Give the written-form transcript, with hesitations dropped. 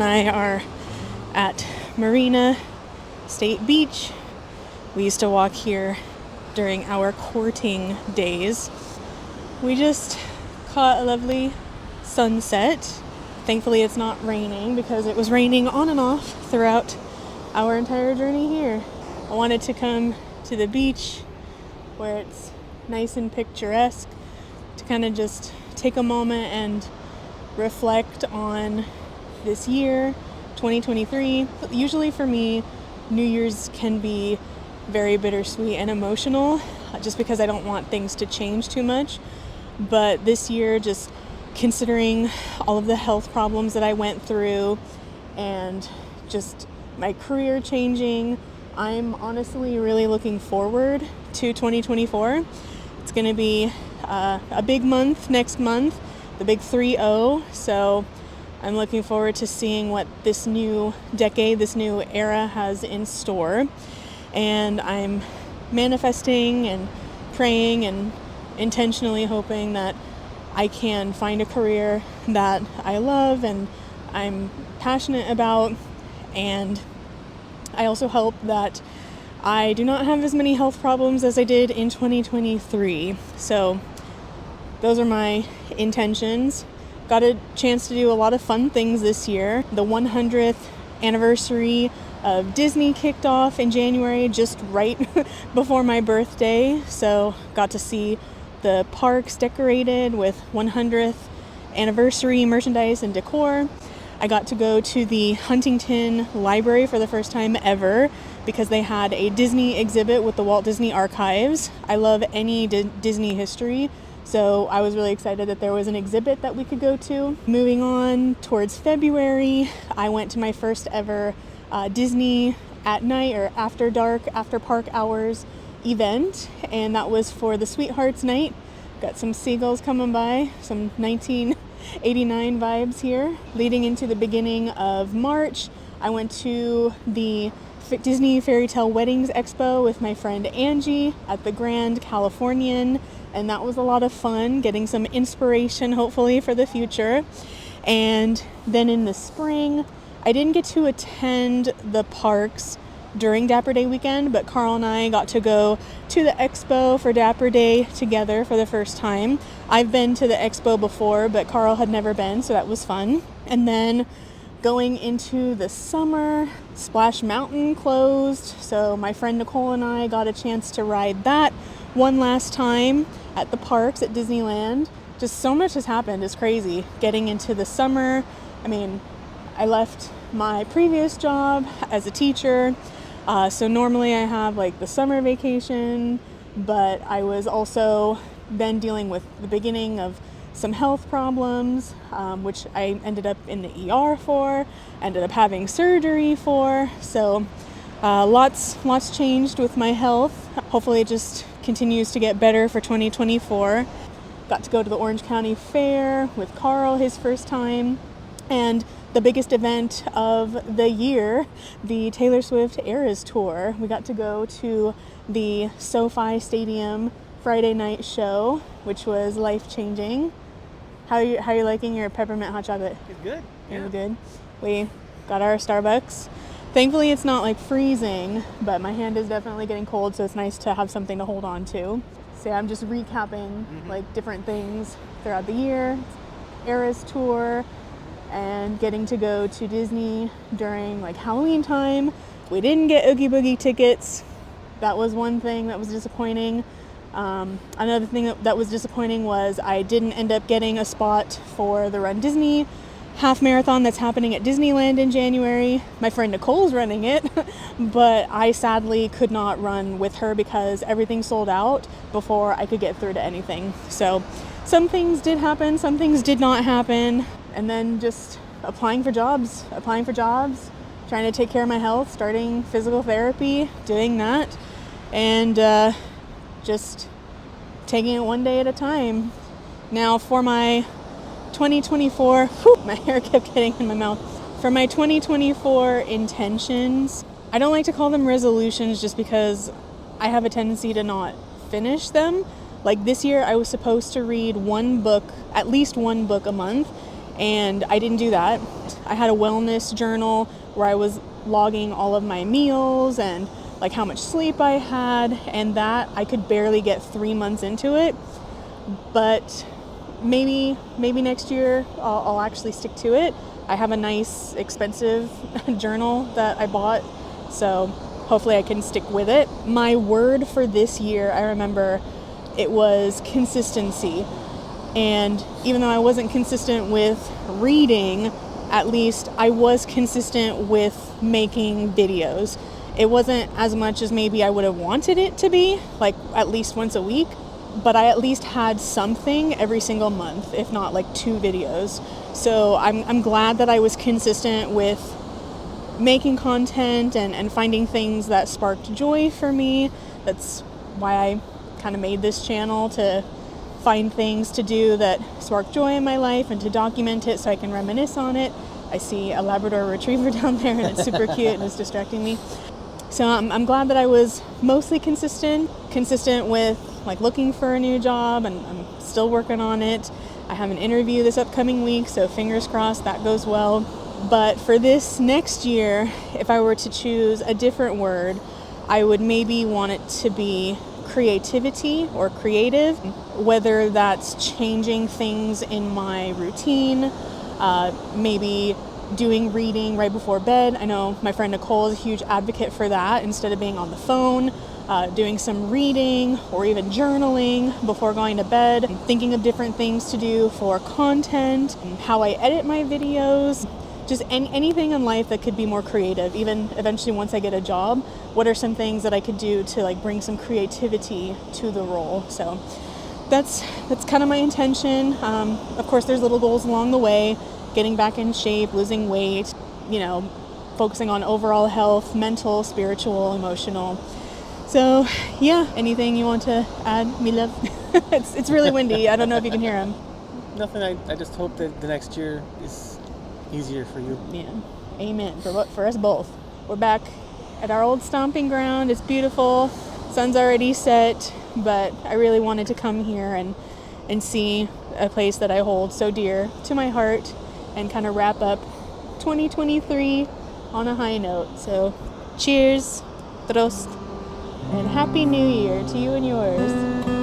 and I are at Marina State Beach. We used to walk here during our courting days. We just caught a lovely sunset. Thankfully it's not raining because it was raining on and off throughout our entire journey here. I wanted to come to the beach where it's nice and picturesque to kind of just take a moment and reflect on this year, 2023. Usually for me, New Year's can be very bittersweet and emotional just because I don't want things to change too much. But this year, just considering all of the health problems that I went through and just my career changing, I'm honestly really looking forward to 2024. It's going to be a big month next month, the big 3-0. So I'm looking forward to seeing what this new decade, this new era has in store. And I'm manifesting and praying and intentionally hoping that I can find a career that I love and I'm passionate about. And I also hope that I do not have as many health problems as I did in 2023. So those are my intentions. Got a chance to do a lot of fun things this year. The 100th anniversary of Disney kicked off in January, just right before my birthday. So got to see the parks decorated with 100th anniversary merchandise and decor. I got to go to the Huntington Library for the first time ever because they had a Disney exhibit with the Walt Disney Archives. I love any Disney history, so I was really excited that there was an exhibit that we could go to. Moving on towards February, I went to my first ever Disney at night or after dark, after park hours event, and that was for the Sweethearts Night. Got some seagulls coming by, some 1989 vibes here. Leading into the beginning of March, I went to the Disney Fairy Tale Weddings Expo with my friend Angie at the Grand Californian, and that was a lot of fun, getting some inspiration hopefully for the future. And then in the spring, I didn't get to attend the parks during Dapper Day weekend, but Carl and I got to go to the expo for Dapper Day together for the first time. I've been to the expo before, but Carl had never been, so that was fun. And then going into the summer, Splash Mountain closed, so my friend Nicole and I got a chance to ride that one last time at the parks at Disneyland. Just so much has happened. It's crazy. Getting into the summer, I mean, I left my previous job as a teacher, so normally I have like the summer vacation, but I was also then dealing with the beginning of some health problems, which I ended up in the ER for, ended up having surgery for, so lots changed with my health. Hopefully it just continues to get better for 2024. Got to go to the Orange County Fair with Carl, his first time, and the biggest event of the year, the Taylor Swift Eras Tour. We got to go to the SoFi Stadium Friday night show, which was life-changing. How are you liking your peppermint hot chocolate? It's good. Yeah. It's good. We got our Starbucks. Thankfully, it's not like freezing, but my hand is definitely getting cold, so it's nice to have something to hold on to. So yeah, I'm just recapping like different things throughout the year. Eras Tour, and getting to go to Disney during like Halloween time. We didn't get Oogie Boogie tickets. That was one thing that was disappointing. Another thing that was disappointing was I didn't end up getting a spot for the Run Disney half marathon that's happening at Disneyland in January. My friend Nicole's running it, but I sadly could not run with her because everything sold out before I could get through to anything. So some things did happen, some things did not happen. And then just applying for jobs, trying to take care of my health, starting physical therapy, doing that, and just taking it one day at a time. Now for my 2024, my hair kept getting in my mouth. For my 2024 intentions, I don't like to call them resolutions just because I have a tendency to not finish them. Like this year, I was supposed to read one book, at least one book a month, and I didn't do that. I had a wellness journal where I was logging all of my meals and like how much sleep I had, and that I could barely get 3 months into it. But maybe next year I'll actually stick to it. I have a nice expensive journal that I bought, so hopefully I can stick with it. My word for this year, I remember it was consistency. And even though I wasn't consistent with reading, at least I was consistent with making videos. It wasn't as much as maybe I would have wanted it to be, like at least once a week, but I at least had something every single month, if not like 2 videos. So I'm glad that I was consistent with making content and finding things that sparked joy for me. That's why I kind of made this channel, to find things to do that spark joy in my life and to document it so I can reminisce on it. I see a Labrador Retriever down there and it's super cute and it's distracting me. So I'm glad that I was mostly consistent with like looking for a new job, and I'm still working on it. I have an interview this upcoming week, so fingers crossed that goes well. But for this next year, if I were to choose a different word, I would maybe want it to be creativity or creative, whether that's changing things in my routine, maybe doing reading right before bed. I know my friend Nicole is a huge advocate for that. Instead of being on the phone, doing some reading or even journaling before going to bed, thinking of different things to do for content, how I edit my videos, just anything in life that could be more creative. Even eventually once I get a job, what are some things that I could do to like bring some creativity to the role? So that's kind of my intention. Of course, there's little goals along the way, getting back in shape, losing weight, focusing on overall health, mental, spiritual, emotional. So yeah, anything you want to add, me love? It's really windy. I don't know if you can hear him. Nothing. I just hope that the next year is easier for you. Yeah, amen. For us both. We're back at our old stomping ground. It's beautiful. Sun's already set, but I really wanted to come here and see a place that I hold so dear to my heart and kind of wrap up 2023 on a high note. So cheers, Prost, and Happy New Year to you and yours.